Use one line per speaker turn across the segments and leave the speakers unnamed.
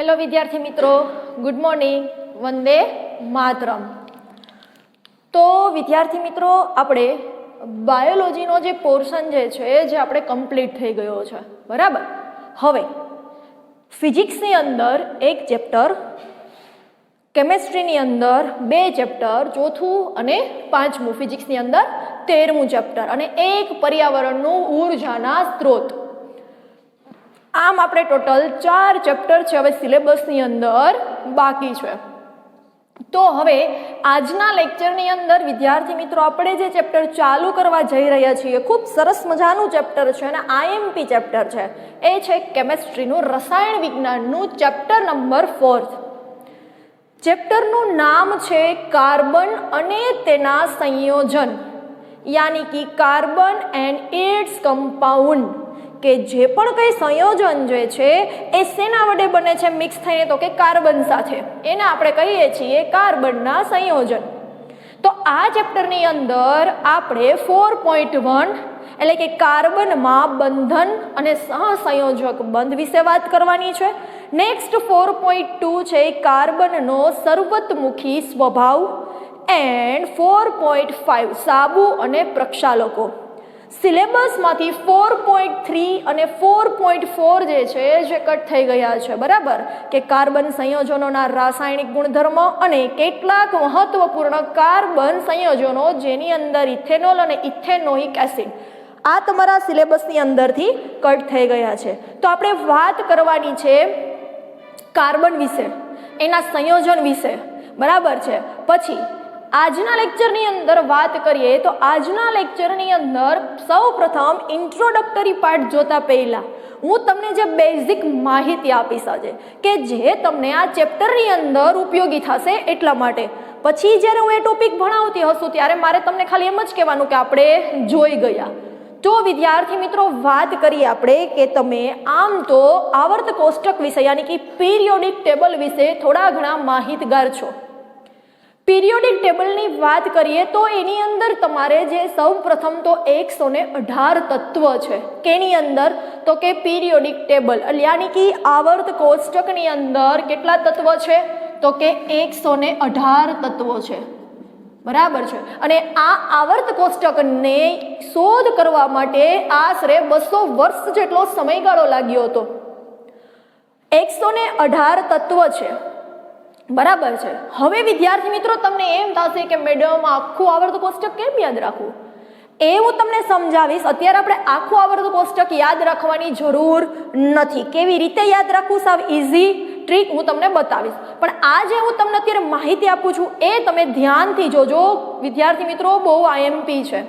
Hello વિદ્યાર્થી મિત્રો, good morning, Vande Mataram. તો વિદ્યાર્થી મિત્રો, આપણે બાયોલોજીનો જે પોર્શન જે આપણે કમ્પ્લીટ થઈ ગયો છે, બરાબર. હવે ફિઝિક્સની અંદર એક ચેપ્ટર, કેમેસ્ટ્રીની અંદર 2 ચેપ્ટર, ચોથું અને પાંચમું, ફિઝિક્સની અંદર 13મું ચેપ્ટર અને એક પર્યાવરણનું ઉર્જાના સ્ત્રોત. આમ આપણે ટોટલ 4 ચેપ્ટર છે હવે સિલેબસની અંદર બાકી છે. તો હવે આજના લેક્ચરની અંદર વિદ્યાર્થી મિત્રો આપણે જે ચેપ્ટર ચાલુ કરવા જઈ રહ્યા છીએ, ખૂબ સરસ મજાનું ચેપ્ટર છે અને આઈએમપી ચેપ્ટર છે. એ છે કેમેસ્ટ્રીનું, રસાયણ વિજ્ઞાનનું ચેપ્ટર નંબર 4. ચેપ્ટરનું નામ છે કાર્બન અને તેના સંયોજન, યાની કે કાર્બન એન્ડ ઇટ્સ કમ્પાઉન્ડ. કે જે પણ કંઈ સંયોજન જે છે એ શેના વડે બને છે મિક્સ થઈને, તો કે કાર્બન સાથે. એને આપણે કહીએ છીએ કાર્બનના સંયોજન. તો આ ચેપ્ટરની અંદર આપણે 4.1 એટલે કે કાર્બનમાં બંધન અને સહસંયોજક બંધ વિશે વાત કરવાની છે. નેક્સ્ટ 4.2 છે કાર્બનનો સર્વતમુખી સ્વભાવ એન્ડ 4.5 સાબુ અને પ્રક્ષાલકો. સિલેબસમાંથી 4.3 અને 4.4 જે છે જે કટ થઈ ગયા છે, બરાબર. કે કાર્બન સંયોજનોના રાસાયણિક ગુણધર્મો અને કેટલાક મહત્વપૂર્ણ કાર્બન સંયોજનો જેની અંદર ઇથેનોલ અને ઇથેનોઇક એસિડ, આ તમારા સિલેબસની અંદરથી કટ થઈ ગયા છે. તો આપણે વાત કરવાની છે કાર્બન વિશે, એના સંયોજન વિશે, બરાબર છે. પછી આજના લેક્ચરની અંદર વાત કરીએ તો આજના લેક્ચરની અંદર સૌ પ્રથમ ઇન્ટ્રોડક્ટરી પાર્ટ જોતા પહેલા હું તમને જે બેઝિક માહિતી આપીશ આજે, કે જે તમને આ ચેપ્ટરની અંદર ઉપયોગી થશે એટલા માટે. પછી જ્યારે હું એ ટોપિક ભણાવતી હશું ત્યારે મારે તમને ખાલી એમ જ કહેવાનું કે આપણે જોઈ ગયા. તો વિદ્યાર્થી મિત્રો, વાત કરીએ આપણે કે તમે આમ તો આવર્ત કોષ્ટક વિશે યાની કે પીરિયોડિક ટેબલ વિશે થોડા ઘણા માહિતગાર છો. પીરિયોડિક ટેબલની વાત કરીએ તો એની અંદર તમારે જે સૌ પ્રથમ તો 118 તત્વ છે. કેની અંદર? તો કે પીરિયોડિક ટેબલ યાની કે આવર્ત કોષ્ટકની અંદર કેટલા તત્વ છે? તો કે 118 તત્વો છે, બરાબર છે. અને આ આવર્ત કોષ્ટકને શોધ કરવા માટે આશરે 200 વર્ષ જેટલો સમયગાળો લાગ્યો હતો. 118 તત્વ છે, બરાબર છે. હવે વિદ્યાર્થી મિત્રો, તમને એમ થશે કે મેડમ આખું આવર્ત કોષ્ટક કેમ યાદ રાખવું? એ હું તમને સમજાવીશ. અત્યારે આપણે આખું આવર્ત કોષ્ટક યાદ રાખવાની જરૂર નથી. કેવી રીતે યાદ રાખવું, સાવ ઇઝી ટ્રીક હું તમને બતાવીશ. પણ આ જે હું તમને અત્યારે માહિતી આપું છું એ તમે ધ્યાનથી જોજો વિદ્યાર્થી મિત્રો, બહુ આઈએમપી છે.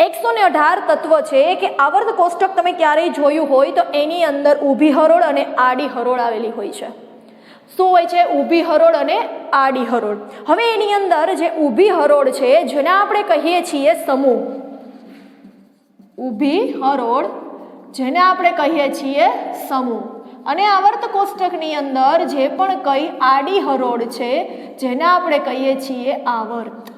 118 તત્વ છે કે આવર્ત કોષ્ટક તમે ક્યારેય જોયું હોય તો એની અંદર ઊભી હરોળ અને આડી હરોળ આવેલી હોય છે. શું હોય છે? ઊભી હરોળ અને આડી હરોળ. હવે એની અંદર જે ઊભી હરોળ છે જેને આપણે કહીએ છીએ સમૂહ, ઊભી હરોળ જેને આપણે કહીએ છીએ સમૂહ, અને આવર્ત કોષ્ટકની અંદર જે પણ કઈ આડી હરોળ છે જેને આપણે કહીએ છીએ આવર્ત.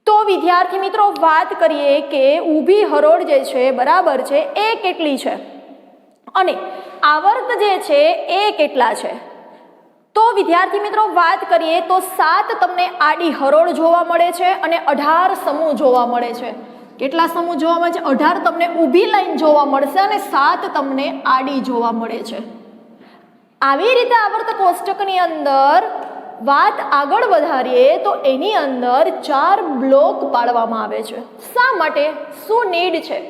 તો વિદ્યાર્થી મિત્રો, વાત કરીએ કે ઊભી હરોળ જે છે, બરાબર છે, એ કેટલી છે અને આવર્ત જે છે એ કેટલા છે? તો વિદ્યાર્થી મિત્રો, વાત કરીએ તો 7 તમને આડી હરોળ જોવા મળે છે અને 18 સમૂહ જોવા મળે છે. કેટલા સમૂહ જોવા મળે છે? 18 તમને ઊભી લાઈન જોવા મળશે અને 7 તમને આડી જોવા મળે છે. આવી રીતે આવર્ત કોષ્ટકની અંદર વાત આગળ વધારીએ તો એની અંદર 4 બ્લોક પાડવામાં આવે છે. શા માટે? શું નીડ છે?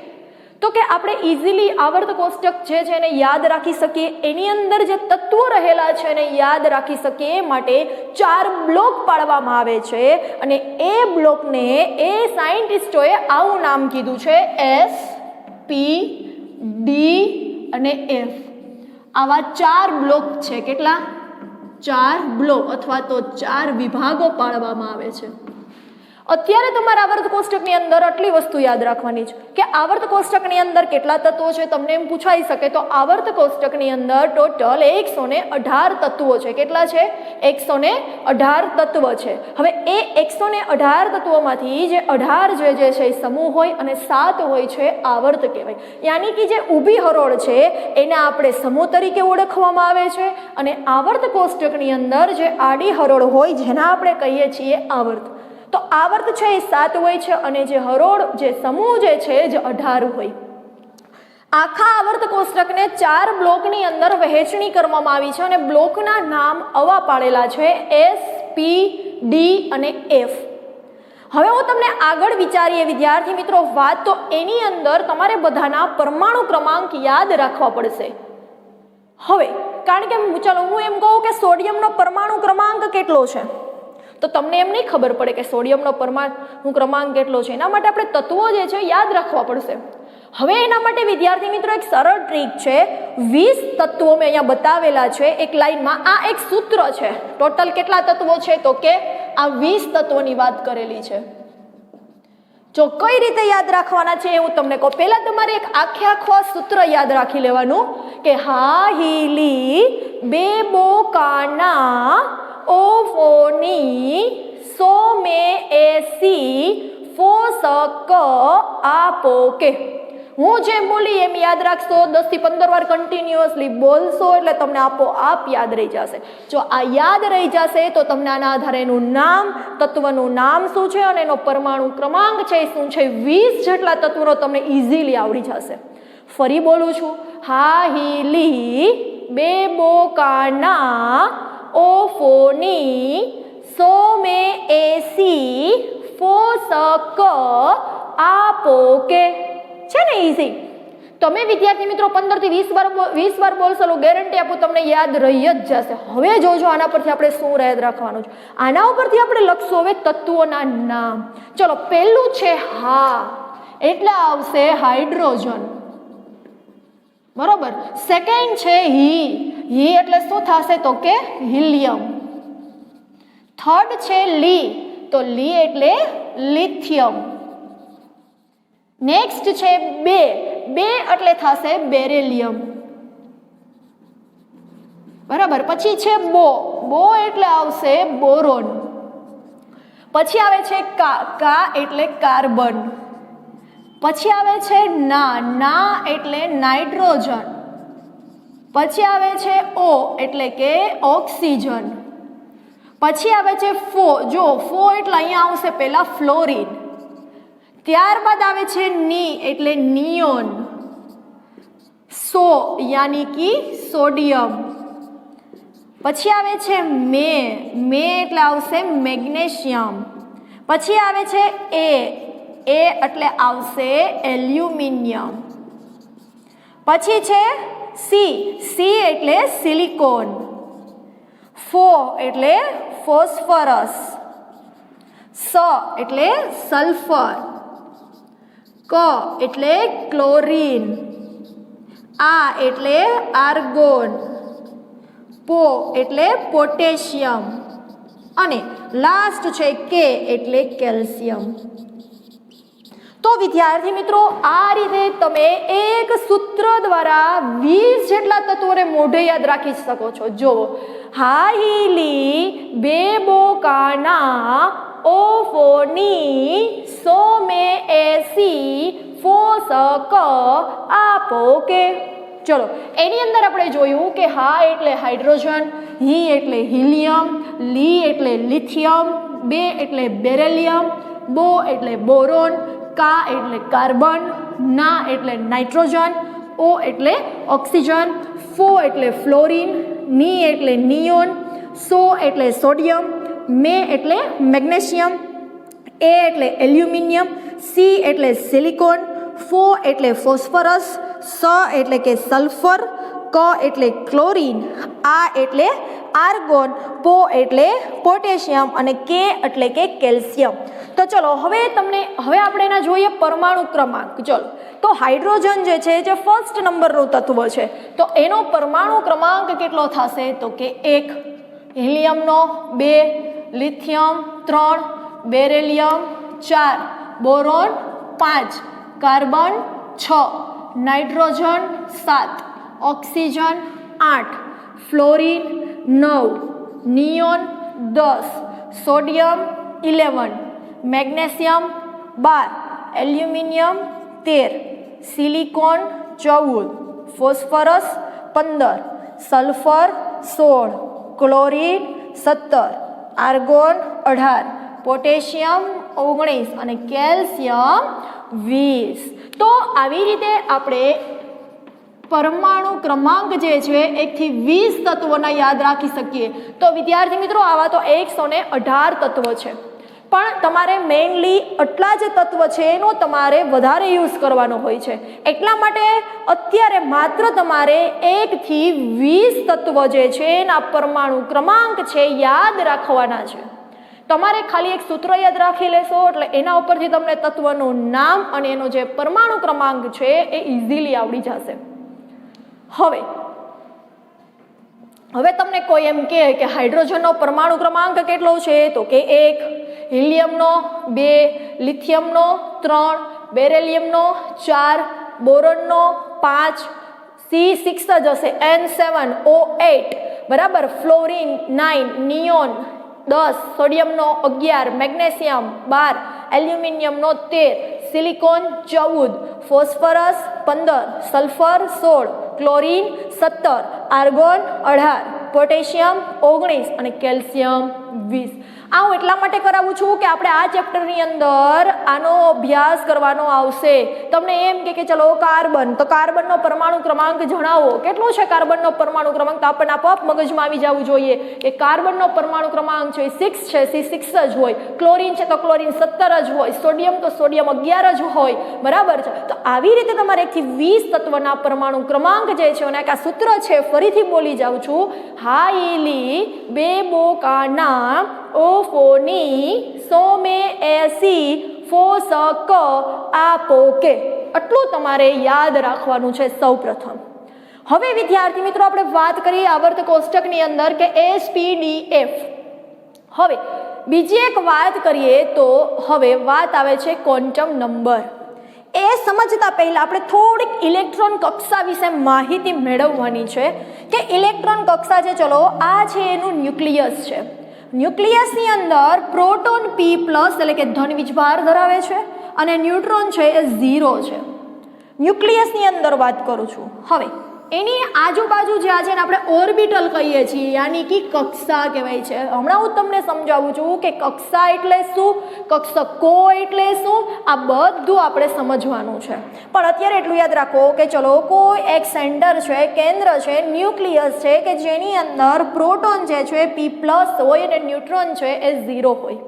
તો કે આપણે ઇઝીલી આવર્ત કોષ્ટક જે છે એને યાદ રાખી શકીએ, એની અંદર જે તત્વો રહેલા છે એને યાદ રાખી શકીએ, એ માટે 4 બ્લોક પાડવામાં આવે છે. અને એ બ્લોકને એ સાયન્ટિસ્ટોએ આવું નામ કીધું છે, S, P, D અને F. આવા 4 બ્લોક છે. કેટલા? 4 બ્લોક અથવા તો 4 વિભાગો પાડવામાં આવે છે. અત્યારે તમારા આવર્ત કોષ્ટકની અંદર આટલી વસ્તુ યાદ રાખવાની છે કે આવર્ત કોષ્ટકની અંદર કેટલા તત્વો છે તમને એમ પૂછાઈ શકે તો આવર્ત કોષ્ટકની અંદર ટોટલ 118 તત્વો છે. કેટલા છે? 118 તત્વ છે. હવે એ 118 તત્વોમાંથી જે 18 જે છે સમૂહ હોય અને 7 હોય છે આવર્ત કહેવાય. યાની કે જે ઊભી હરોળ છે એને આપણે સમૂહ તરીકે ઓળખવામાં આવે છે અને આવર્ત કોષ્ટકની અંદર જે આડી હરોળ હોય જેના આપણે કહીએ છીએ આવર્ત. તો આવર્ત છે એ 7 હોય છે અને જે હરોળ જે સમૂહ જે છે જે 18 હોય. આખા આવર્ત કોષ્ટકને 4 બ્લોકની અંદર વહેંચણી કરવામાં આવી છે અને બ્લોકના નામ આવા પાડેલા છે S, P, D અને F. હવે હું તમને આગળ વિચારીએ વિદ્યાર્થી મિત્રો વાત તો એની અંદર તમારે બધાના પરમાણુ ક્રમાંક યાદ રાખવા પડશે. હવે કારણ કે ચાલો હું એમ કહું કે સોડિયમનો પરમાણુ ક્રમાંક કેટલો છે તો તમને એમ નહીં ખબર પડે કે સોડિયમનો પરમાણુ ક્રમાંક કેટલો છે. એના માટે આપણે તત્વો જે છે યાદ રાખવા પડશે. હવે એના માટે વિદ્યાર્થી મિત્રો એક સરળ ટ્રીક છે. 20 તત્વો મેં અહીંયા બતાવેલા છે એક લાઈનમાં. આ એક સૂત્ર છે. ટોટલ કેટલા તત્વો છે તો કે આ 20 તત્વોની વાત કરેલી છે. જો કઈ રીતે યાદ રાખવાના છે હું તમને કહું. પહેલા તમારે એક આખો સૂત્ર યાદ રાખી લેવાનું કે હા હી લી બે બો કાના ઓ ફોની સો મે એસી ફો સક આપો કે. હું જેમ બોલી એમ યાદ રાખશો 10 થી 15 વાર કન્ટિન્યુઅસલી બોલશો એટલે તમને આપોઆપ યાદ રહી જશે. જો આ યાદ રહી જશે તો તમને આના આધારે એનું નામ તત્વનું નામ શું છે અને એનો પરમાણુ ક્રમાંક છે શું છે 20 જેટલા તત્વોનો તમને ઇઝીલી આવડી જશે. ફરી બોલું છું. હા હી લી બે બો કાના ઓ ફોની સો મે એસી ફો સક આપો કે. છે ને ઈઝી. તમે વિદ્યાર્થી મિત્રો 15 થી 20 વાર બોલશો ગેરંટી આપું તમને યાદ રહી જ જશે. હવે જોજો આના પરથી આપણે શું યાદ રાખવાનું છે. આના ઉપરથી આપણે લખશું હવે તત્વોના નામ. ચલો પહેલું છે હા એટલે આવશે હાઇડ્રોજન. બરોબર. સેકન્ડ છે હી. હી એટલે શું થશે તો કે હિલિયમ. થર્ડ છે લી તો લી એટલે લિથિયમ. નેક્સ્ટ છે બે. બે એટલે થશે બેરેલિયમ. બરાબર. પછી છે બો. બો એટલે આવશે બોરોન. પછી આવે છે કા. કા એટલે કાર્બન. પછી આવે છે ના. ના એટલે નાઇટ્રોજન. પછી આવે છે ઓ એટલે કે ઓક્સિજન. પછી આવે છે ફો. જો ફો એટલે અહીંયા આવશે પહેલા ફ્લોરિન. ત્યારબાદ આવે છે ની એટલે નિયોન. સો યાની કે સોડિયમ. પછી આવે છે મે. મે એટલે આવશે મેગ્નેશિયમ. પછી આવે છે એ. એ એટલે આવશે એલ્યુમિનિયમ. પછી છે સી. સી એટલે સિલિકોન. ફો એટલે ફોસ્ફરસ. સ એટલે સલ્ફર. ક એટલે ક્લોરીન. આ એટલે આર્ગોન. પો એટલે પોટેશિયમ અને લાસ્ટ છે કે એટલે કેલ્શિયમ. તો વિદ્યાર્થી મિત્રો આ રીતે તમે એક સૂત્ર દ્વારા 20 જેટલા તત્વોને મોઢે યાદ રાખી શકો છો. જો હાઈલી બે બો કાના ઓ ફોની સો મે એસી ફો સક આપો કે. ચલો એની અંદર આપણે જોયું કે હા એટલે હાઇડ્રોજન, હી એટલે હિલિયમ, લી એટલે લિથિયમ, બે એટલે બેરેલિયમ, બો એટલે બોરોન, કા એટલે કાર્બન, ના એટલે નાઇટ્રોજન, ઓ એટલે ઓક્સિજન, ફો એટલે ફ્લોરિન, ની એટલે નિયોન, સો એટલે સોડિયમ, મે એટલે મેગ્નેશિયમ, એ એટલે એલ્યુમિનિયમ, સી એટલે સિલિકોન, ફો એટલે ફોસ્ફરસ, સ એટલે કે સલ્ફર, ક એટલે ક્લોરીન, આ એટલે આર્ગોન, પો એટલે પોટેશિયમ અને કે એટલે કે કેલ્શિયમ. તો ચલો હવે આપણે એના જોઈએ પરમાણુ ક્રમાંક. ચલો તો હાઇડ્રોજન જે છે જે ફર્સ્ટ નંબરનું તત્વ છે તો એનો પરમાણુ ક્રમાંક કેટલો થશે તો કે 1, હિલિયમનો 2, lithium 3, beryllium 4, boron 5, carbon 6, nitrogen 7, oxygen 8, fluorine 9, neon 10, sodium 11, magnesium 12, aluminium 13, silicon 14, phosphorus 15, sulphur 16, chlorine 17, argon 18, potassium 19 અને કેલ્શિયમ 20. તો આવી રીતે આપણે પરમાણુ ક્રમાંક જે છે 1 થી 20 તત્વોના યાદ રાખી શકીએ. તો વિદ્યાર્થી મિત્રો આવા તો 118 તત્વ છે, પણ તમારે મેઇનલી આટલા જે તત્વ છે એનો તમારે વધારે યુઝ કરવાનો હોય છે. એટલા માટે અત્યારે માત્ર તમારે 1 થી 20 તત્વ જે છે એના પરમાણુ ક્રમાંક છે યાદ રાખવાના છે. તમારે ખાલી એક સૂત્ર યાદ રાખી લેશો એટલે એના ઉપરથી તમને તત્વનું નામ અને એનો જે પરમાણુ ક્રમાંક છે એ ઇઝીલી આવડી જશે. હવે તમને કોઈ એમ કહે કે હાઇડ્રોજનનો પરમાણુ ક્રમાંક કેટલો છે, તો કે 1, હિલિયમનો 2, લિથિયમનો 3, બેરિલિયમનો 4, બોરોનનો 5, C6 જ હશે, N7O8 બરાબર, fluorine 9, neon 10, સોડિયમનો 11, magnesium 12, એલ્યુમિનિયમનો 13, silicon 14, phosphorus 15, sulphur 16, chlorine 17, argon 18, potassium 19 અને કેલ્શિયમ 20. આ હું એટલા માટે કરાવું છું કે આપણે આ ચેપ્ટરની અંદર આનો અભ્યાસ કરવાનો આવશે. તમને એમ કે ચલો કાર્બન, તો કાર્બનનો પરમાણુ ક્રમાંક જણાવો, કેટલો છે કાર્બનનો પરમાણુ ક્રમાંક, તો આપણને આપોઆપ મગજમાં આવી જવું જોઈએ કે કાર્બનનો પરમાણુ ક્રમાંક છે 6 છે, C6 જ હોય. ક્લોરીન છે તો ક્લોરીન 17 જ હોય, સોડિયમ તો સોડિયમ 11 જ હોય, બરાબર છે. તો આવી રીતે તમારે 1 થી 20 તત્વના પરમાણુ ક્રમાંક જે છે અને આ સૂત્ર છે ફરીથી બોલી જાઉં છું, હાઈલી બેબોકાના ઓફોની સોમે એસી ફોસક આપોકે. આટલું તમારે યાદ રાખવાનું છે સૌ પ્રથમ. હવે વિદ્યાર્થી મિત્રો આપણે વાત કરીએ આવર્ત કોષ્ટકની અંદર કે SPDF. હવે બીજી એક વાત કરીએ તો હવે વાત આવે છે ક્વોન્ટમ નંબર. એ સમજતા પહેલા આપણે થોડીક ઇલેક્ટ્રોન કક્ષા વિશે માહિતી મેળવવાની છે કે ઇલેક્ટ્રોન કક્ષા છે, ચલો આ છે એનું ન્યુક્લિયસ છે. ન્યુક્લિયસની અંદર પ્રોટોન P+ એટલે કે ધન વીજભાર ધરાવે છે અને ન્યુટ્રોન છે એ 0 છે. ન્યુક્લિયસની અંદર વાત કરું છું. હવે એની આજુબાજુ જે છે ને આપણે ઓર્બિટલ કહીએ છીએ, યાની કે કક્ષા કહેવાય છે. હમણાં હું તમને સમજાવું છું કે કક્ષા એટલે શું, કક્ષકો એટલે શું, આ બધું આપણે સમજવાનું છે. પણ અત્યારે એટલું યાદ રાખો કે ચલો કોઈ એક સેન્ટર છે, કેન્દ્ર છે, ન્યુક્લિયસ છે કે જેની અંદર પ્રોટોન જે છે P+ હોય અને ન્યુટ્રોન છે એ 0 હોય.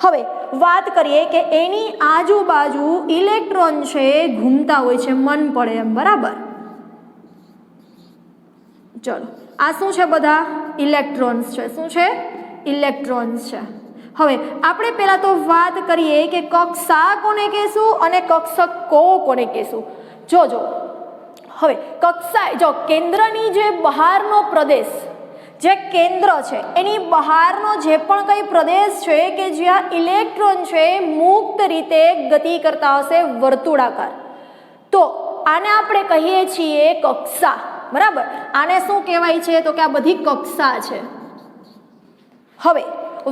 હવે વાત કરીએ કે એની આજુબાજુ ઇલેક્ટ્રોન છે ઘૂમતા હોય છે, મન પડે એમ, બરાબર. ચલો આ શું છે, બધા ઇલેક્ટ્રોન્સ છે. શું છે? ઇલેક્ટ્રોન્સ છે. હવે આપણે પહેલા તો વાત કરીએ કે કક્ષા કોને કહેશું અને કક્ષકો કોને કહેશું. જોજો હવે કક્ષા, જો કેન્દ્રની જે બહારનો પ્રદેશ, જે કેન્દ્ર છે એની બહારનો જે પણ કંઈ પ્રદેશ છે કે જ્યાં ઇલેક્ટ્રોન છે મુક્ત રીતે ગતિ કરતા હશે વર્તુળાકાર, તો આને આપણે કહીએ છીએ કક્ષા, બરાબર. આને શું કહેવાય છે તો કે આ બધી કક્ષા છે. હવે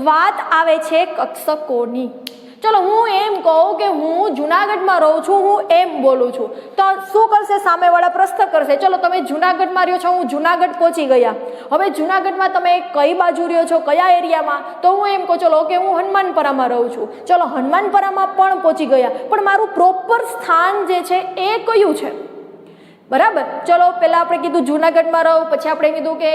વાત આવે છે કક્ષકોની. ચલો હું એમ કહું કે હું જુનાગઢમાં રહું છું, હું એમ બોલું છું, તો શું કરશે સામેવાળા? પ્રશ્ન કરશે, ચલો તમે જુનાગઢમાં રહ્યો છો, હું જુનાગઢ પહોંચી ગયા. હવે જુનાગઢમાં તમે કઈ બાજુ રહ્યો છો, કયા એરિયામાં? તો હું એમ કહું ચલો કે હું હનુમાનપરામાં રહું છું. ચલો હનુમાનપરામાં પણ પહોંચી ગયા, પણ મારું પ્રોપર સ્થાન જે છે એ કયું છે? બરાબર. ચલો પહેલાં આપણે કીધું જુનાગઢમાં રહો, પછી આપણે કીધું કે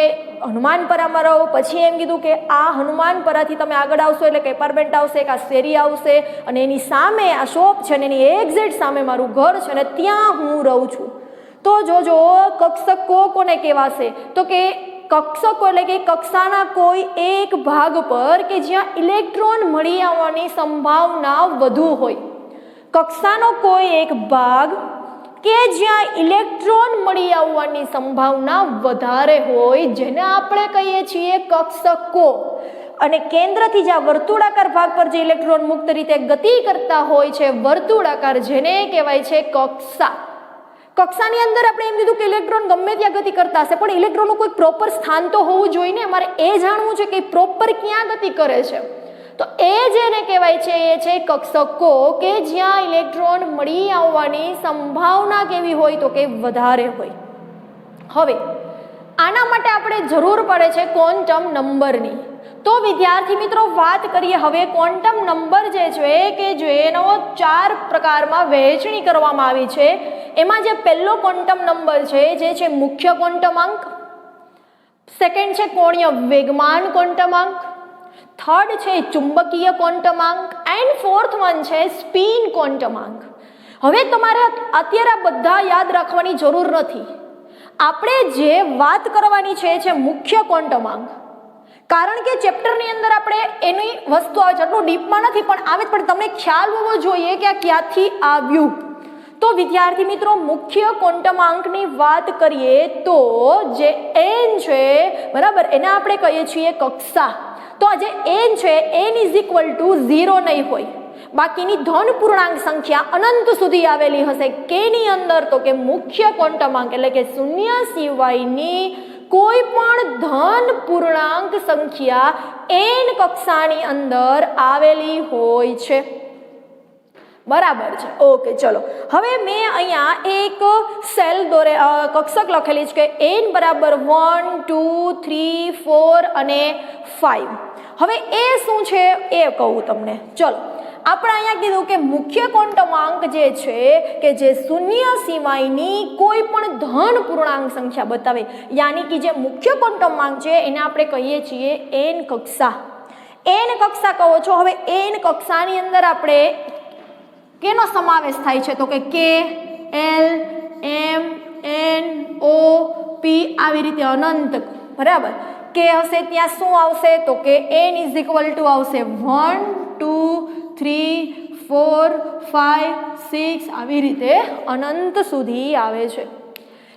હનુમાનપરામાં રહો, પછી એમ કીધું કે આ હનુમાનપરાથી તમે આગળ આવશો એટલે કે એપાર્ટમેન્ટ આવશે, કે આ શેરી આવશે અને એની સામે આ શોપ છે અને એની એક્ઝેક્ટ સામે મારું ઘર છે અને ત્યાં હું રહું છું. તો જોજો કક્ષકો કોને કહેવાશે તો કે કક્ષકો એટલે કે કક્ષાના કોઈ એક ભાગ પર કે જ્યાં ઇલેક્ટ્રોન મળી આવવાની સંભાવના વધુ હોય. કક્ષાનો કોઈ એક ભાગ કે જ્યાં ઇલેક્ટ્રોન મળી આવવાની સંભાવના વધારે હોય, જેને આપણે કહીએ છીએ કક્ષકો. અને કેન્દ્રથી જ્યાં વર્તુળાકાર ભાગ પર જે ઇલેક્ટ્રોન મુક્ત રીતે ગતિ કરતા હોય છે વર્તુળાકાર, જેને કહેવાય છે કક્ષા. કક્ષાની અંદર આપણે એમ કીધું કે ઇલેક્ટ્રોન ગમે ત્યાં ગતિ કરતા હશે, પણ ઇલેક્ટ્રોનનું કોઈ પ્રોપર સ્થાન તો હોવું જોઈએ ને. અમારે એ જાણવું છે કે પ્રોપર ક્યાં ગતિ કરે છે. તો એ જેને કહેવાય છે એ છે કક્ષકો, કે જ્યાં ઇલેક્ટ્રોન મળી આવવાની સંભાવના કેવી હોય તો કે વધારે હોય. હવે આના માટે આપણે જરૂર પડે છે ક્વોન્ટમ નંબરની. તો વિદ્યાર્થી મિત્રો વાત કરીએ હવે ક્વોન્ટમ નંબર જે છે કે જેનો 4 પ્રકારમાં વહેંચણી કરવામાં આવી છે. એમાં જે પહેલો ક્વોન્ટમ નંબર છે જે છે મુખ્ય ક્વોન્ટમાંક, સેકન્ડ છે કોણીય વેગમાન ક્વોન્ટમાંક, થર્ડ છે ચુંબકીય ક્વોન્ટમાંક એન્ડ ફોર્થ વન છે સ્પિન ક્વોન્ટમાંક. હવે તમારે અત્યારે આ બધા યાદ રાખવાની જરૂર નથી. આપણે જે વાત કરવાની છે મુખ્ય ક્વોન્ટમાંક, કારણ કે ચેપ્ટરની અંદર આપણે એની વસ્તુ આવે છે, એટલું ડીપમાં નથી પણ આવે, પણ તમને ખ્યાલ હોવો જોઈએ કે આ ક્યાંથી આવ્યું. તો વિદ્યાર્થી મિત્રો મુખ્ય ક્વોન્ટમાંકની વાત કરીએ તો જે n છે બરાબર, એને આપણે કહીએ છીએ કક્ષા. તો આ જે n છે n ઇઝ ઇક્વલ ટુ 0 નહીં હોય, બાકીની ધન પૂર્ણાંક સંખ્યા અનંત સુધી આવેલી હશે. કેની અંદર તો કે મુખ્ય ક્વોન્ટમાંક એટલે કે શૂન્ય સિવાયની કોઈ પણ ધન પૂર્ણાંક સંખ્યા n કક્ષાની અંદર આવેલી હોય છે. બરાબર છે. ઓકે, ચલો હવે મેં અહીંયા એક સેલ કક્ષક લખેલી છે કે n બરાબર 1 2 3 4 અને 5. હવે એ શું છે એ કહું તમને. ચલો આપણે અહીંયા કીધું કે મુખ્ય ક્વોન્ટમાંક જે છે કે જે શૂન્ય સિવાયની કોઈ પણ ધન પૂર્ણાંક સંખ્યા બતાવે, યાની કે જે મુખ્ય ક્વોન્ટમાંક છે એને આપણે કહીએ છીએ n કક્ષા. n કક્ષા કહો છો. હવે n કક્ષાની અંદર આપણે કેનો સમાવેશ થાય છે તો કે k l m n o p આવી રીતે અનંત. બરાબર, k હશે ત્યાં શું આવશે તો કે n ઇઝ ઇક્વલ ટુ આવશે 1 2 3 4 5 6 આવી રીતે અનંત સુધી આવે છે.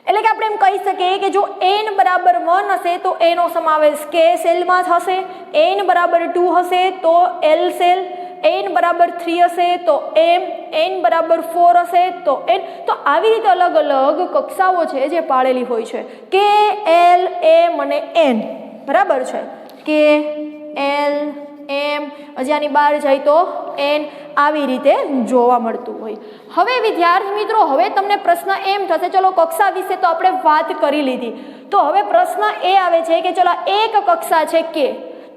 એટલે કે આપણે એમ કહી શકીએ કે જો n બરાબર 1 હશે તો એનો સમાવેશ k સેલમાં થશે, n બરાબર 2 હશે તો l સેલ, n બરાબર 3 હશે તો m, n બરાબર 4 હશે તો n. તો આવી રીતે અલગ અલગ કક્ષાઓ છે જે પાડેલી હોય છે, k l m અને n. બરાબર છે, k l m, હજી આની બહાર જાય તો n, આવી રીતે જોવા મળતું હોય. હવે વિદ્યાર્થી મિત્રો હવે તમને પ્રશ્ન એમ થશે, ચલો કક્ષા વિશે તો આપણે વાત કરી લીધી, તો હવે પ્રશ્ન એ આવે છે કે ચલો એક કક્ષા છે k,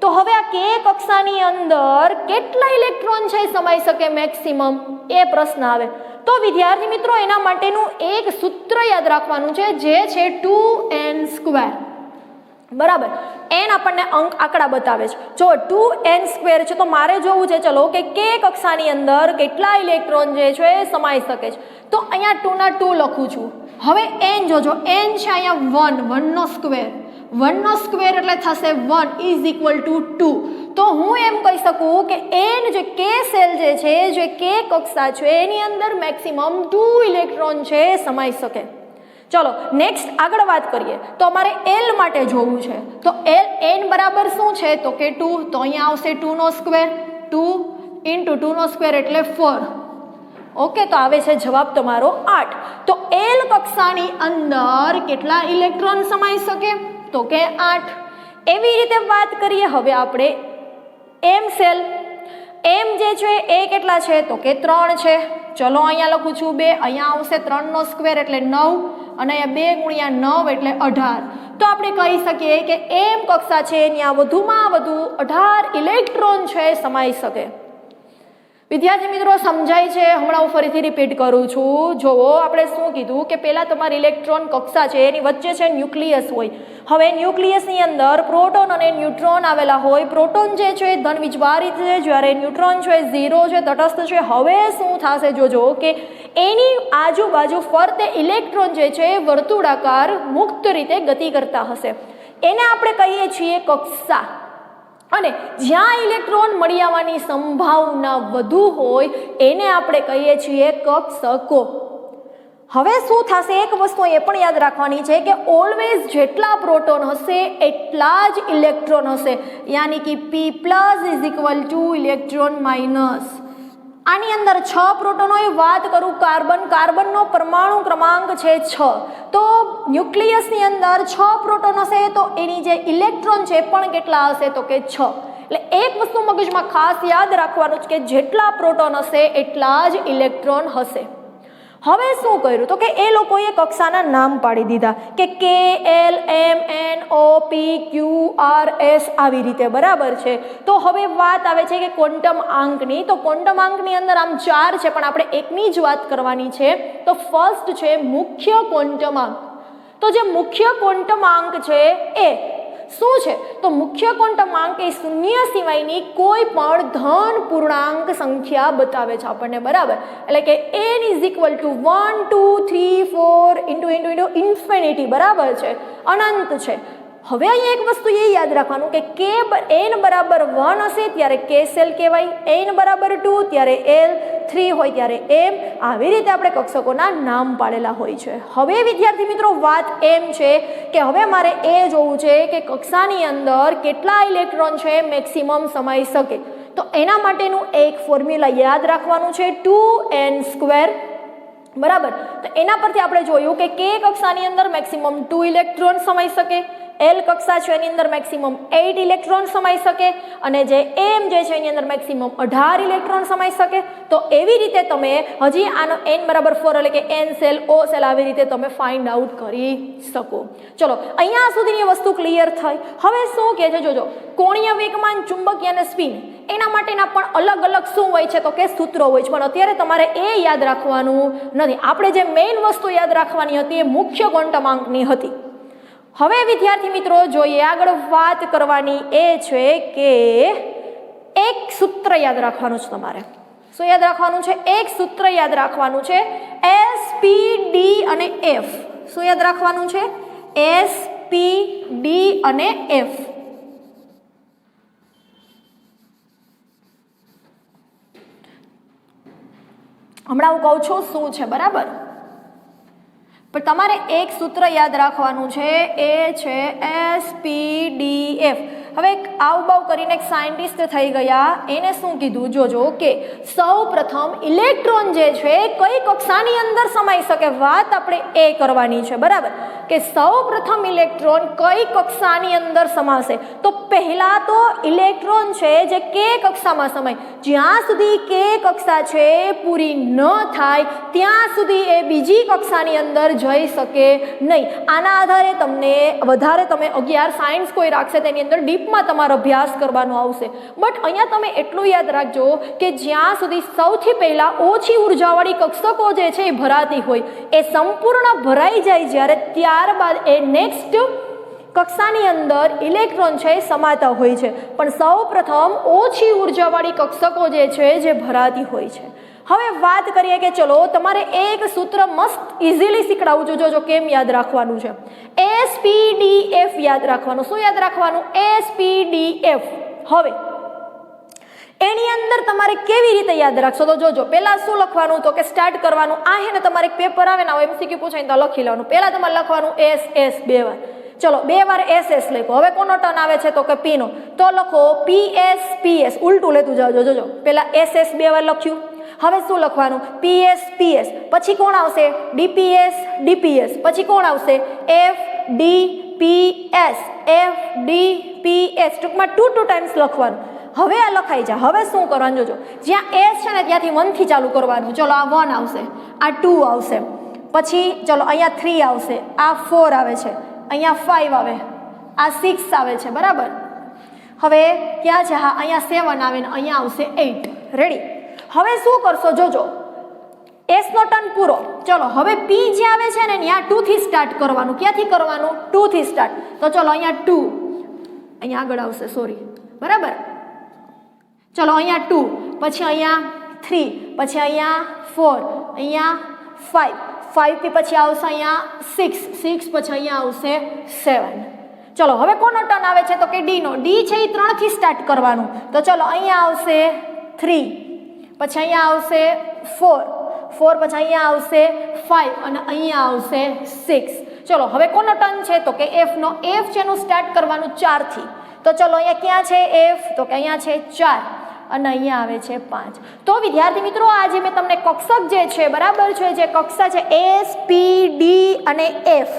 તો હવે આ k કક્ષાની અંદર કેટલા ઇલેક્ટ્રોન છે સમાઈ શકે મેક્સિમમ, એ પ્રશ્ન આવે. તો વિદ્યાર્થી મિત્રો એના માટેનું એક સૂત્ર યાદ રાખવાનું છે જે છે 2n². બરાબર, n આપણને અંક આંકડા બતાવે છે. જો 2n² છે તો મારે જોવું છે ચલો કે k કક્ષાની અંદર કેટલા ઇલેક્ટ્રોન જે છે સમાઈ શકે છે. તો અહીંયા 2 ના 2 લખું છું. હવે n જોજો, n છે અહીંયા 1, 1 નો સ્ક્વેર, 1 નો સ્ક્વેર એટલે થશે 1 ઇઝ ઇક્વલ ટુ 2. તો હું એમ કહી શકું કે n જે k સેલ જે છે, જે k કક્ષા છે એની અંદર મેક્સિમમ 2 ઇલેક્ટ્રોન છે સમાઈ શકે. ચલો નેક્સ્ટ આગળ વાત કરીએ તો અમારે l માટે જોવું છે. તો n બરાબર શું છે તો કે 2, તો અહીંયા આવશે 2 નો સ્ક્વેર, 2 ઇન્ટુ 2 નો સ્ક્વેર એટલે 4. ઓકે, તો આવે છે જવાબ તમારો 8. તો l કક્ષાની અંદર કેટલા ઇલેક્ટ્રોન સમાઈ શકે તો કે 8. એવી રીતે વાત કરીએ હવે આપણે m સેલ. m જે છે એ કેટલા છે તો કે 3 છે. ચલો અહીંયા લખું છું 2, અહીંયા આવશે 3 નો સ્ક્વેર એટલે 9 અને અહીંયા 2 ગુણ્યા 9 એટલે 18. તો આપણે કહી શકીએ કે m કક્ષા છે ત્યાં વધુમાં વધુ 18 ઇલેક્ટ્રોન છે સમાઈ શકે. વિદ્યાર્થી મિત્રો સમજાય છે? હમણાં હું ફરીથી રિપીટ કરું છું. જુઓ આપણે શું કીધું કે પહેલાં તમારી ઇલેક્ટ્રોન કક્ષા છે એની વચ્ચે છે ન્યુક્લિયસ હોય. હવે ન્યુક્લિયસની અંદર પ્રોટોન અને ન્યુટ્રોન આવેલા હોય. પ્રોટોન જે છે ધન વીજભારિત છે, જ્યારે ન્યુટ્રોન છે 0 છે, તટસ્થ છે. હવે શું થશે જોજો કે એની આજુબાજુ ફરતે ઇલેક્ટ્રોન જે છે વર્તુળાકાર મુક્ત રીતે ગતિ કરતા હશે. એને આપણે કહીએ છીએ કક્ષા. અને જ્યાં ઇલેક્ટ્રોન મળી આવવાની સંભાવના વધુ હોય એને આપણે કહીએ છીએ કક્ષકો. હવે શું થશે, એક વસ્તુ એ પણ યાદ રાખવાની છે કે ઓલવેઝ જેટલા પ્રોટોન હશે એટલા જ ઇલેક્ટ્રોન હશે, યાની કે P+ is equal to electron minus. આની અંદર 6 પ્રોટોનોની વાત કરું, કાર્બનનો પરમાણુ ક્રમાંક છે 6, તો ન્યુક્લિયસની અંદર 6 પ્રોટોન હશે તો એની જે ઇલેક્ટ્રોન છે પણ કેટલા હશે તો કે 6. એટલે એક વસ્તુ મગજમાં ખાસ યાદ રાખવાનું છે કે જેટલા પ્રોટોન હશે એટલા જ ઇલેક્ટ્રોન હશે. હવે શું કર્યું તો કે એ લોકોએ કક્ષાના નામ પાડી દીધા કે K, L, M, N, O, P, Q, R, S આવી રીતે, બરાબર છે. તો હવે વાત આવે છે કે ક્વોન્ટમ આંકની. તો ક્વોન્ટમ આંકની અંદર આમ 4 છે પણ આપણે એકની જ વાત કરવાની છે. તો ફર્સ્ટ છે મુખ્ય ક્વોન્ટમ આંક. તો જે મુખ્ય ક્વોન્ટમ આંક છે એ શું છે તો મુખ્ય ક્વોન્ટમ આંક એ શૂન્ય સિવાયની કોઈ પણ ધન પૂર્ણાંક સંખ્યા બતાવે છે આપણને, બરાબર. એટલે કે n is equal to 1, 2, 3, 4 into infinity, બરાબર છે, અનંત છે. હવે અહીંયા એક વસ્તુ એ યાદ રાખવાનું કે n બરાબર 1 હશે ત્યારે K સેલ કહેવાય, n બરાબર 2 ત્યારે L, 3 હોય ત્યારે M, આવી રીતે આપણે કક્ષકોના નામ પાડેલા હોય છે. હવે વિદ્યાર્થી મિત્રો વાત એમ છે કે હવે મારે એ જોવું છે કે કક્ષાની અંદર કેટલા ઇલેક્ટ્રોન છે મેક્સિમમ સમાઈ શકે. તો એના માટેનું એક ફોર્મ્યુલા યાદ રાખવાનું છે 2n², બરાબર. તો એના પરથી આપણે જોયું કે K કક્ષાની અંદર મેક્સિમમ 2 ઇલેક્ટ્રોન સમાઈ શકે, L કક્ષા છે એની અંદર મેક્સિમમ 8 ઇલેક્ટ્રોન સમાઈ શકે, અને જે M જે છે એની અંદર મેક્સિમમ 18 ઇલેક્ટ્રોન સમાઈ શકે. તો એવી રીતે તમે હજી આનો n બરાબર 4 એટલે કે n સેલ, O સેલ આવી રીતે તમે ફાઇન્ડ આઉટ કરી શકો. ચલો અહીંયા સુધીની વસ્તુ ક્લિયર થઈ. હવે શું કહે છે જોજો, કોણીય વેગમાન, ચુંબકીય અને સ્પિન એના માટેના પણ અલગ અલગ શું હોય છે તો કે સૂત્રો હોય છે, પણ અત્યારે તમારે એ યાદ રાખવાનું નથી. આપણે જે મેઇન વસ્તુ યાદ રાખવાની હતી એ મુખ્ય ક્વોન્ટમ આંકની હતી. હવે વિદ્યાર્થી મિત્રો જોઈએ આગળ વાત કરવાની એ છે કે એક સૂત્ર યાદ રાખવાનું છે તમારે. શું યાદ રાખવાનું છે? એક સૂત્ર યાદ રાખવાનું છે, S, P, D અને F. શું યાદ રાખવાનું છે? S, P, D અને F. હમણાં હું કહું છું શું છે, બરાબર, પણ તમારે એક સૂત્ર યાદ રાખવાનું છે, એ છે SPDF. હવે આવું બાવ કરીને એક સાયન્ટિસ્ટ થઈ ગયા, એને શું કીધું જોજો કે સૌ પ્રથમ ઇલેક્ટ્રોન જે છે કઈ કક્ષાની અંદર સમાઈ શકે, વાત આપણે એ કરવાની છે, બરાબર, કે સૌ પ્રથમ ઇલેક્ટ્રોન કઈ કક્ષાની અંદર સમાશે. તો પહેલા તો ઇલેક્ટ્રોન છે જે K કક્ષામાં સમાય, જ્યાં સુધી K કક્ષા છે પૂરી ન થાય ત્યાં સુધી એ બીજી કક્ષાની અંદર જઈ શકે નહીં. આના આધારે તમને વધારે તમે 11 સાયન્સ કોઈ રાખશે તેની અંદર ડીપમાં તમારો અભ્યાસ કરવાનો આવશે. બટ અહીંયા તમે એટલું યાદ રાખજો કે જ્યાં સુધી સૌથી પહેલાં ઓછી ઉર્જાવાળી કક્ષકો જે છે એ ભરાતી હોય, એ સંપૂર્ણ ભરાઈ જાય જ્યારે ત્યારબાદ એ નેક્સ્ટ કક્ષાની અંદર ઇલેક્ટ્રોન છે સમાતા હોય છે. પણ સૌ પ્રથમ ઓછી ઉર્જાવાળી કક્ષકો જે છે જે ભરાતી હોય છે. હવે વાત કરીએ કે ચલો તમારે એક સૂત્ર મસ્ત ઇઝીલી શીખડાવું છું, જોજો કેમ યાદ રાખવાનું છે. SPDF યાદ રાખવાનું. શું યાદ રાખવાનું? SPDF. હવે એની અંદર તમારે કેવી રીતે યાદ રાખશો તો જોજો, પહેલા શું લખવાનું તો કે સ્ટાર્ટ કરવાનું, આ હે ને તમારે એક પેપર આવે ને MCQ પૂછાય તો લખી લેવાનું. પહેલા તમારે લખવાનું SS 2 વાર, ચલો 2 વાર SS લખો. હવે કોનો ટર્ન આવે છે તો કે P નો, તો લખો PS PS, ઉલટું લેતું જાજો. જોજો પહેલા SS 2 વાર લખ્યું, હવે શું લખવાનું? PS PS, પછી કોણ આવશે? DPS DPS, પછી કોણ આવશે? FDPS FDPS, ટૂંકમાં 2 ટાઈમ્સ લખવાનું. હવે આ લખાઈ જાય. હવે શું કરવાનું જોજો, જ્યાં S છે ને ત્યાંથી 1 થી ચાલુ કરવાનું. ચલો આ 1 આવશે, આ 2 આવશે, પછી ચલો અહીંયા 3 આવશે, આ 4 આવે છે, અહીંયા 5 આવે, આ 6 આવે છે, બરાબર. હવે ક્યાં છે? હા અહીંયા 7 આવે ને અહીંયા આવશે 8. રેડી? હવે શું કરશો જોજો, S નો ટર્ન પૂરો. ચલો હવે P જે આવે છે ને ત્યાં 2 થી સ્ટાર્ટ કરવાનું. ક્યાંથી કરવાનું? 2 થી સ્ટાર્ટ. તો ચલો અહીંયા 2, અહીંયા આગળ આવશે, સોરી, બરાબર. ચલો અહીંયા 2, પછી અહીંયા 3, પછી અહીંયા 4, અહીંયા 5, 5 થી પછી આવશે અહીંયા 6, 6 પછી અહીંયા આવશે 7. ચલો હવે કોનો ટર્ન આવે છે તો કે D નો. D છે એ 3 થી સ્ટાર્ટ કરવાનું. તો ચલો અહીંયા આવશે 3, પછી અહીંયા આવશે 4, 4 પછી અહીંયા આવશે 5 અને અહીંયા આવશે 6. ચલો હવે કોનો ટર્ન છે તો કે એફ નો. એફ છે એનું સ્ટાર્ટ કરવાનું 4 થી. તો ચલો અહીંયા ક્યાં છે એફ તો કે અહીંયા છે 4 અને અહીંયા આવે છે 5. તો વિદ્યાર્થી મિત્રો આજે મેં તમને કક્ષક જે છે બરાબર છે, જે કક્ષા છે એસ પી ડી અને એફ.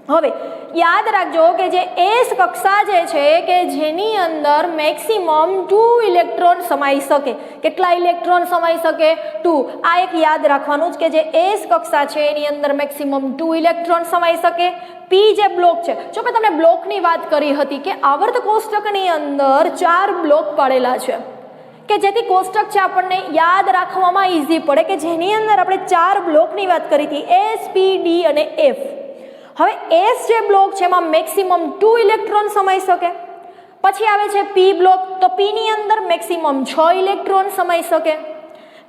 હવે યાદ રાખજો કે જે એસ કક્ષા જે છે કે જેની અંદર મેક્સિમમ 2 ઇલેક્ટ્રોન સમાઈ શકે. કેટલા ઇલેક્ટ્રોન સમાઈ શકે? 2. આ એક યાદ રાખવાનું જ કે જે એસ કક્ષા છે એની અંદર મેક્સિમમ 2 ઇલેક્ટ્રોન સમાઈ શકે. પી જે બ્લોક છે, જો મેં તમને બ્લોકની વાત કરી હતી કે આવર્ત કોષ્ટકની અંદર 4 બ્લોક પાડેલા છે કે જેથી કોષ્ટક છે આપણને યાદ રાખવામાં ઇઝી પડે, કે જેની અંદર આપણે 4 બ્લોકની વાત કરી હતી એસ પી ડી અને એફ. હવે એસ જે બ્લોક છે એમાં મેક્સિમમ 2 ઇલેક્ટ્રોન સમાઈ શકે. પછી આવે છે પી બ્લોક, તો પી ની અંદર મેક્સિમમ 6 ઇલેક્ટ્રોન સમાઈ શકે.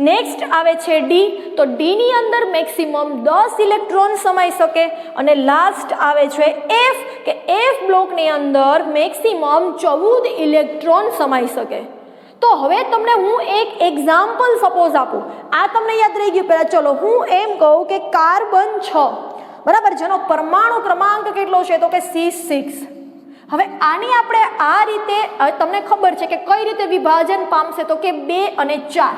નેક્સ્ટ આવે છે ડી, તો ડી ની અંદર મેક્સિમમ 10 ઇલેક્ટ્રોન સમાઈ શકે. અને લાસ્ટ આવે છે એફ, કે એફ બ્લોકની અંદર મેક્સિમમ 14 ઇલેક્ટ્રોન સમાઈ શકે. તો હવે તમને હું એક એક્ઝામ્પલ સપોઝ આપું. આ તમને યાદ રહી ગયું. પહેલા ચલો હું એમ કહું કે કાર્બન 6 બરાબર, જેનો પરમાણુ ક્રમાંક કેટલો છે તો કે C6. હવે આની આપણે આ રીતે તમને ખબર છે કે કઈ રીતે વિભાજન પામશે તો કે 2 અને 4.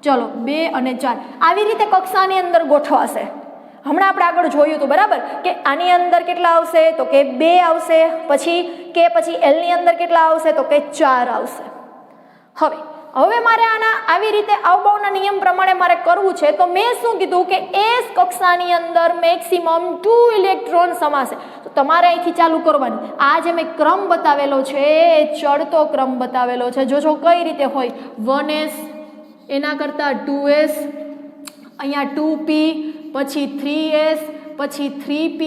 ચલો 2 અને 4 આવી રીતે કક્ષાની અંદર ગોઠવાશે. હમણાં આપણે આગળ જોયું હતું બરાબર કે આની અંદર કેટલા આવશે તો કે 2 આવશે, પછી L ની અંદર કેટલા આવશે તો કે 4 આવશે. હવે મારે આના આવી રીતે અવબાવના નિયમ પ્રમાણે મારે કરવું છે, તો મેં શું કીધું કે એસ કક્ષાની અંદર મેક્સિમમ 2 ઇલેક્ટ્રોન સમાશે. તો તમારે અહીંથી ચાલુ કરવાનું. આ જે મેં ક્રમ બતાવેલો છે એ ચડતો ક્રમ બતાવેલો છે. જોજો કઈ રીતે હોય. 1s, એના કરતાં 2s, અહીંયા 2p, પછી 3s, પછી 3p,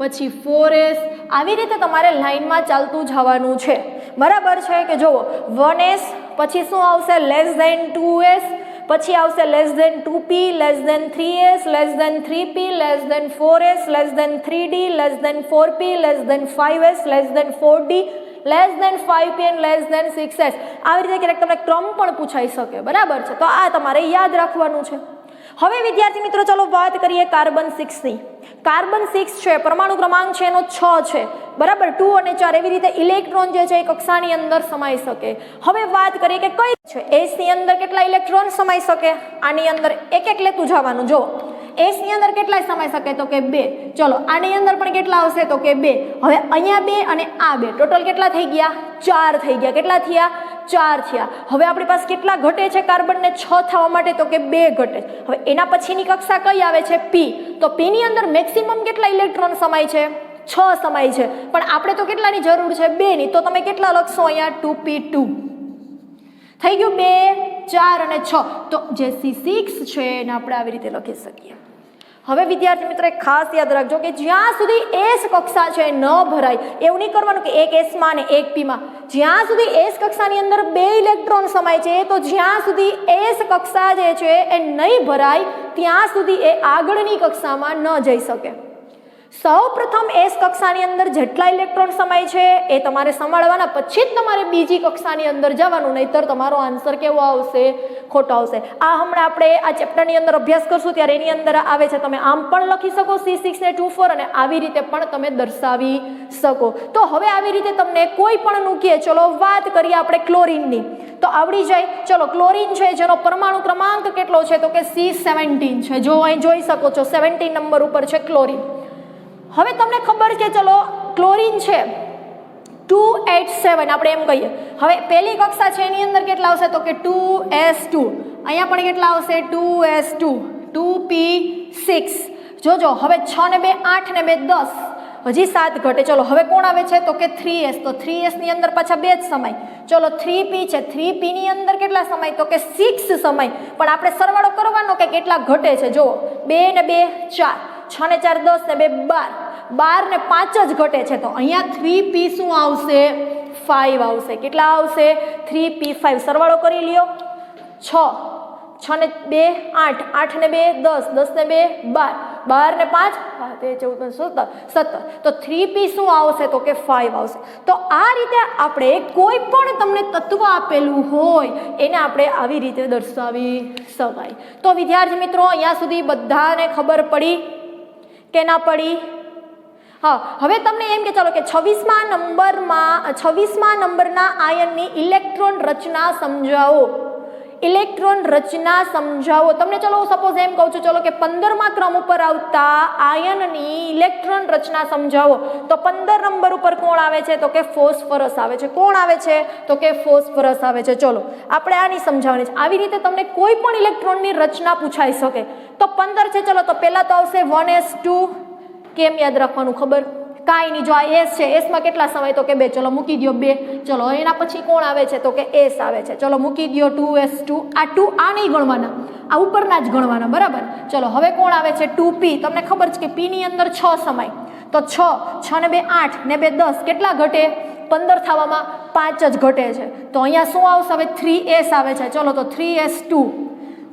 પછી 4s. આવી રીતે તમારે લાઈનમાં ચાલતું જવાનું છે. બરાબર છે કે જુઓ 1s, પછી શું આવશે લેસ ધેન 2s, પછી આવશે less than 2p, less than 3s, less than 3p, less than 4s, less than 3d, less than 4p, less than 5s, less than 4d, less than 5p and less than 6s. આવી રીતે ક્યારેક તમને ક્રમ પણ પૂછાઈ શકે. બરાબર છે, તો આ તમારે યાદ રાખવાનું છે. હવે વિદ્યાર્થી મિત્રો ચલો વાત કરીએ કાર્બન 6 ની. કાર્બન 6 છે, પરમાણુ ક્રમાંક છે એનો 6 છે બરાબર. 2 અને 4 એવી રીતે ઇલેક્ટ્રોન જે છે એ કક્ષાની અંદર સમાઈ શકે. હવે વાત કરીએ કે કઈ છે એસ ની અંદર કેટલા ઇલેક્ટ્રોન સમાઈ શકે. આની અંદર એક એક લેતું જવાનું. જો એસ ની અંદર કેટલા સમાઈ શકે તો કે 2. ચલો આની અંદર પણ કેટલા આવશે તો કે 2. હવે અહીંયા 2 અને આ 2 ટોટલ કેટલા થઈ ગયા? 4 થઈ ગયા. કેટલા થયા? 4 થયા. હવે આપણી પાસે કેટલા ઘટે છે કાર્બનને 6 થવા માટે તો કે 2 ઘટે. હવે એના પછીની કક્ષા કઈ આવે છે? પી. તો પી ની અંદર મેક્સિમમ કેટલા ઇલેક્ટ્રોન સમાય છે? 6 સમાય છે. પણ આપણે તો કેટલાની જરૂર છે? 2 ની. તો તમે કેટલા લખશો અહીંયા? 2p2 થઈ ગયું. 2, 4 અને 6. તો જે C6 છે એને આપણે આવી રીતે લખી શકીએ. હવે વિદ્યાર્થી મિત્રો ખાસ યાદ રાખજો કે જ્યાં સુધી એસ કક્ષા છે ન ભરાય, એવું નહીં કરવાનું કે એક એસ માં અને એક પી માં. જ્યાં સુધી એસ કક્ષાની અંદર 2 ઇલેક્ટ્રોન સમાય છે, તો જ્યાં સુધી એસ કક્ષા જે છે એ નહીં ભરાય ત્યાં સુધી એ આગળની કક્ષામાં ન જઈ શકે. સૌ પ્રથમ એસ કક્ષાની અંદર જેટલા ઇલેક્ટ્રોન સમાય છે એ તમારે સંભાળવાના, પછી જ તમારે બીજી કક્ષાની અંદર જવાનું, નહીતર તમારો આન્સર કેવો આવશે? ખોટો આવશે. આ હમણાં આપણે આ ચેપ્ટરની અંદર અભ્યાસ કરશું ત્યારે એની અંદર આવે છે. તમે આમ પણ લખી શકો C6 ને 2 4 અને આવી રીતે પણ તમે દર્શાવી શકો. તો હવે આવી રીતે તમને કોઈ પણ નું કહે. ચલો વાત કરીએ આપણે ક્લોરીનની, તો આવડી જાય. ચલો ક્લોરીન છે જેનો પરમાણુ ક્રમાંક કેટલો છે તો કે C17 છે. જો અહીં જોઈ શકો છો 17 નંબર ઉપર છે ક્લોરીન. હવે તમને ખબર છે ચલો ક્લોરીન છે 287 આપણે એમ કહીએ. હવે પહેલી કક્ષા છે એની અંદર કેટલા આવશે તો કે 2s2. અહીંયા પણ કેટલા આવશે? 2s2, 2p6. જોજો હવે 6 ને 2 8 ને 2 10, હજી 7 ઘટે. ચલો હવે કોણ આવે છે તો કે 3s. તો 3s ની અંદર પાછા 2 જ સમાય. ચલો 3p છે, 3p ની અંદર કેટલા સમાય તો કે 6 સમાય. પણ આપણે સરવાળો કરવાનો કે કેટલા ઘટે છે. જુઓ 2 ને 2 4, 6 ને 4 10 ને 2 12, 12 ને 5 જ ઘટે છે. તો અહીંયા 3p શું આવશે? 5 આવશે. કેટલા આવશે? 3p5. સરવાળો કરી લ્યો. 6 ને 2 8, 8 ને 2 10, 10 ને 2 12, 12 ને 5 14 17 17 તો 3p શું આવશે તો કે 5 આવશે. તો આ રીતે આપણે કોઈ પણ તમને તત્વ આપેલું હોય એને આપણે આવી રીતે દર્શાવી શકાય. તો વિદ્યાર્થી મિત્રો અહીંયા સુધી બધાને ખબર પડી કે ના પડી? હા, હવે તમને એમ કે ચાલો કે 26મા નંબરના આયનની ઇલેક્ટ્રોન રચના સમજાવો. ઇલેક્ટ્રોન રચના સમજાવો. તમને ચલો સપોઝ એમ કહું છું ચલો કે 15મા ક્રમ ઉપર આવતા આયનની ઇલેક્ટ્રોન રચના સમજાવો. તો 15 નંબર ઉપર કોણ આવે છે તો કે ફોસ્ફરસ આવે છે. કોણ આવે છે તો કે ફોસ્ફરસ આવે છે. ચલો આપણે આની સમજાવવાની છે. આવી રીતે તમને કોઈ પણ ઇલેક્ટ્રોનની રચના પૂછાઈ શકે. તો 15 છે, ચલો તો પહેલા તો આવશે 1s2. કેમ યાદ રાખવાનું ખબર? કાંઈ નહીં, જો આ એસ છે, એસમાં કેટલા સમય તો કે 2, ચલો મૂકી દો 2. ચલો એના પછી કોણ આવે છે તો કે એસ આવે છે. ચલો મૂકી દો 2s2. આ 2 આ નહીં ગણવાના, આ ઉપરના જ ગણવાના, બરાબર. ચલો હવે કોણ આવે છે 2p. તમને ખબર છે કે p ની અંદર 6 સમય, તો 6 ને 2 8 ને 2 10 કેટલા ઘટે? 15 થવામાં 5 જ ઘટે છે. તો અહીંયા શું આવશે હવે 3s આવે છે. ચલો તો 3s2.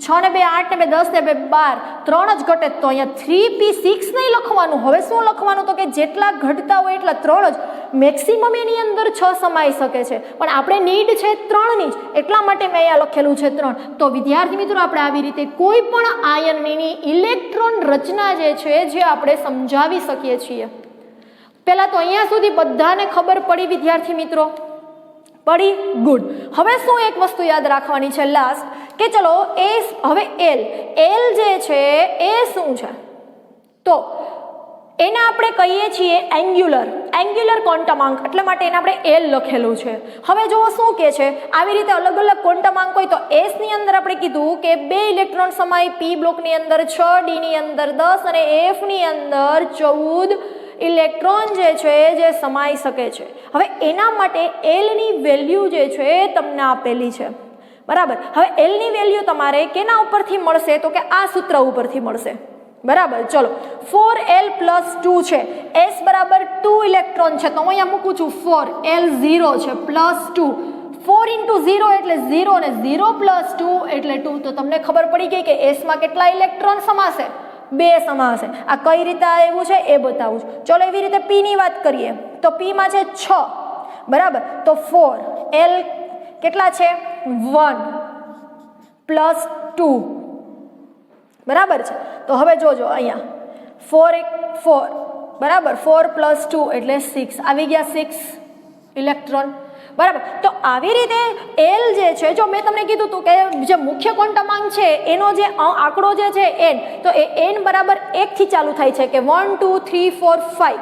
6 ને 2 8 ને 2 10 ને 2 12 3 જ ઘટે. તો અહીંયા 3p6 નહીં લખવાનું. હવે શું લખવાનું તો કે જેટલા ઘટતા હોય એટલા 3 જ. મેક્સિમમ એની અંદર 6 સમાઈ શકે છે, પણ આપણે નીડ છે 3 ની જ, એટલા માટે મેં અહીંયા લખેલું છે 3. તો વિદ્યાર્થી મિત્રો આપણે આવી રીતે કોઈ પણ આયનની ઇલેક્ટ્રોન રચના જે છે જે આપણે સમજાવી શકીએ છીએ. પહેલા તો અહીંયા સુધી બધાને ખબર પડી વિદ્યાર્થી મિત્રો? પડી? ગુડ. હવે શું એક વસ્તુ યાદ રાખવાની છે લાસ્ટ કે ચલો એ હવે એલ જે છે એ શું છે તો એને આપણે કહીએ છીએ એંગ્યુલર ક્વોન્ટમાંક, એટલા માટે એને આપણે એલ લખેલું છે. હવે જો શું કે છે આવી રીતે અલગ અલગ ક્વોન્ટમાંક હોય તો એસ ની અંદર આપણે કીધું કે 2 ઇલેક્ટ્રોન સમાય, પી બ્લોકની અંદર 6, ડી ની અંદર 10 અને એફ ની અંદર 14 ઇલેક્ટ્રોન જે છે જે સમાઈ શકે છે. હવે એના માટે એલ ની વેલ્યુ જે છે તમને આપેલી છે, બરાબર. હવે એલ ની વેલ્યુ તમારે કેના ઉપરથી મળશે તો કે આ સૂત્ર ઉપરથી મળશે, બરાબર. ચલો 4l+2 છે, s બરાબર 2 ઇલેક્ટ્રોન છે, તો હું અહીંયા મૂકું છું 4, l 0 છે +2, 4 × 0 એટલે 0 અને 0 + 2 એટલે 2. તો તમને ખબર પડી ગઈ કે s માં કેટલા ઇલેક્ટ્રોન સમાશે? 2 સમાશે. આ કઈ રીતે આવ્યું છે એ બતાવું છું. ચલો એવી રીતે p ની વાત કરીએ તો p માં છે 6, બરાબર. તો 4 l કેટલા છે 1 + 2, બરાબર છે. તો હવે જોજો અહીંયા 4 બરાબર, 4 + 2 એટલે 6 આવી ગયા, 6 ઇલેક્ટ્રોન, બરાબર. તો આવી રીતે એલ જે છે, જો મેં તમને કીધું હતું કે જે મુખ્ય ક્વોન્ટમાંક છે એનો જે આંકડો જે છે n, તો એ n બરાબર 1 થી ચાલુ થાય છે કે 1 2 3 4 5.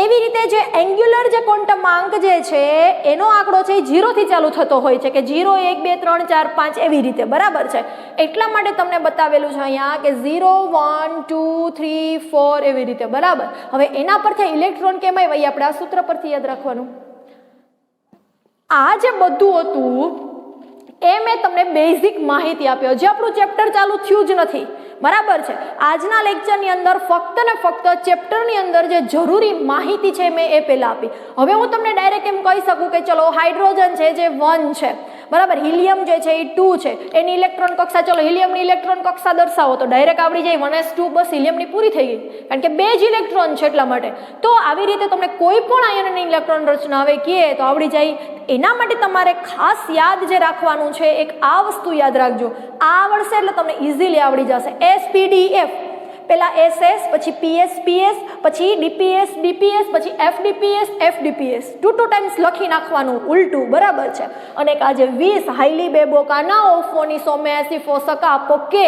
એવી રીતે જે એંગ્યુલર જે ક્વોન્ટમાંક જે છે એનો આંકડો છે એ 0 થી ચાલુ થતો હોય છે કે 0 1 2 3 4 5 એવી રીતે, બરાબર છે. એટલા માટે તમને બતાવેલું છે અહીંયા કે 0 1 2 3 4 એવી રીતે, બરાબર. હવે એના પરથી ઇલેક્ટ્રોન કેમ આવ્યા આપણે આ સૂત્ર પરથી યાદ રાખવાનું. આ જે બધું હતું એ મેં તમને બેઝિક માહિતી આપી, હજી આપણું ચેપ્ટર ચાલુ થયું જ નથી, બરાબર છે. આજના લેક્ચરની અંદર ફક્ત ને ફક્ત ચેપ્ટરની અંદર જે જરૂરી માહિતી છે મેં એ પહેલા આપી. હવે હું તમને ડાયરેક્ટ એમ કહી શકું કે ચલો હાઇડ્રોજન છે જે 1 છે, બરાબર. હિલિયમ જે છે એ 2 છે, એની ઇલેક્ટ્રોન કક્ષા, ચલો હિલિયમની ઇલેક્ટ્રોન કક્ષા દર્શાવો તો ડાયરેક્ટ આવડી જાય 1s2, બસ હિલિયમની પૂરી થઈ ગઈ, કારણ કે 2 જ ઇલેક્ટ્રોન છે એટલા માટે. તો આવી રીતે તમને કોઈ પણ આયનની ઇલેક્ટ્રોન રચના આવે કીએ તો આવડી જાય. એના માટે તમારે ખાસ યાદ જે રાખવાનું છે એક આ વસ્તુ યાદ રાખજો. આ આવડશે એટલે તમને ઇઝીલી આવડી જશે. SPDF, પહેલા SS, પછી PS પછી DPS પછી FDPS 2 ટાઈમ્સ લખી નાખવાનું ઉલટું, બરાબર છે. અને આજે 20 હાઈલી બેબોકાના ફોનિસોમેસી ફોસકા પોકે,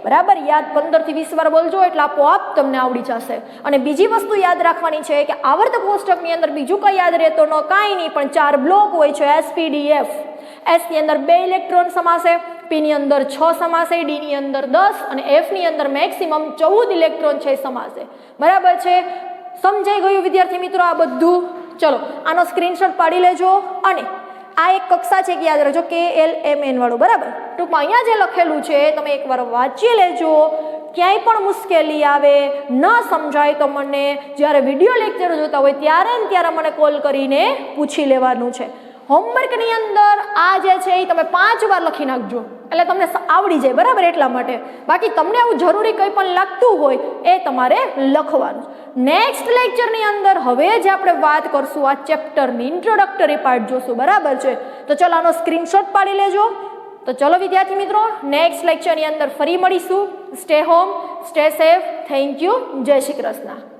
બરાબર. યાદ 15 થી 20 વાર બોલજો એટલે આપોઆપ તમને આવડી જશે. અને બીજી વસ્તુ યાદ રાખવાની છે કે આવર્તક કોષ્ટકની અંદર બીજું કંઈ યાદ રહેતો ન કાંઈ નહીં, પણ 4 બ્લોક હોય છે SPDF. S ની અંદર 2 ઇલેક્ટ્રોન સમાશે, P ની અંદર 6 સમાશે, D ની અંદર 10 અને F ની અંદર મેક્સિમમ 14 ઇલેક્ટ્રોન છે સમાશે, બરાબર છે. સમજાઈ ગયું વિદ્યાર્થી મિત્રો આ બધું? ચલો આનો સ્ક્રીનશોટ પાડી લેજો. અને આ એક કક્ષા છે કે યાદ રાખજો KLMN વાળું, બરાબર. ટૂંકમાં અહીંયા જે લખેલું છે તમે એકવાર વાંચી લેજો. ક્યાંય પણ મુશ્કેલી આવે, ન સમજાય તો મને જ્યારે વિડીયો લેક્ચર જોતા હોય ત્યારે ને ત્યારે મને કોલ કરીને પૂછી લેવાનું છે. હોમવર્કની અંદર આ જે છે એ તમે 5 વાર લખી નાખજો એટલે તમને આવડી જાય, બરાબર? એટલા માટે. બાકી તમને આવું જરૂરી કંઈ પણ લાગતું હોય એ તમારે લખવાનું. નેક્સ્ટ લેક્ચરની અંદર હવે જ આપણે વાત કરશું આ ચેપ્ટરની ઇન્ટ્રોડક્ટરી પાર્ટ જોશું, બરાબર છે? તો ચલો આનો સ્ક્રીનશોટ પાડી લેજો. તો ચલો વિદ્યાર્થી મિત્રો, નેક્સ્ટ લેક્ચરની અંદર ફરી મળીશું. Stay home, stay safe. Thank you. જય શ્રી કૃષ્ણ.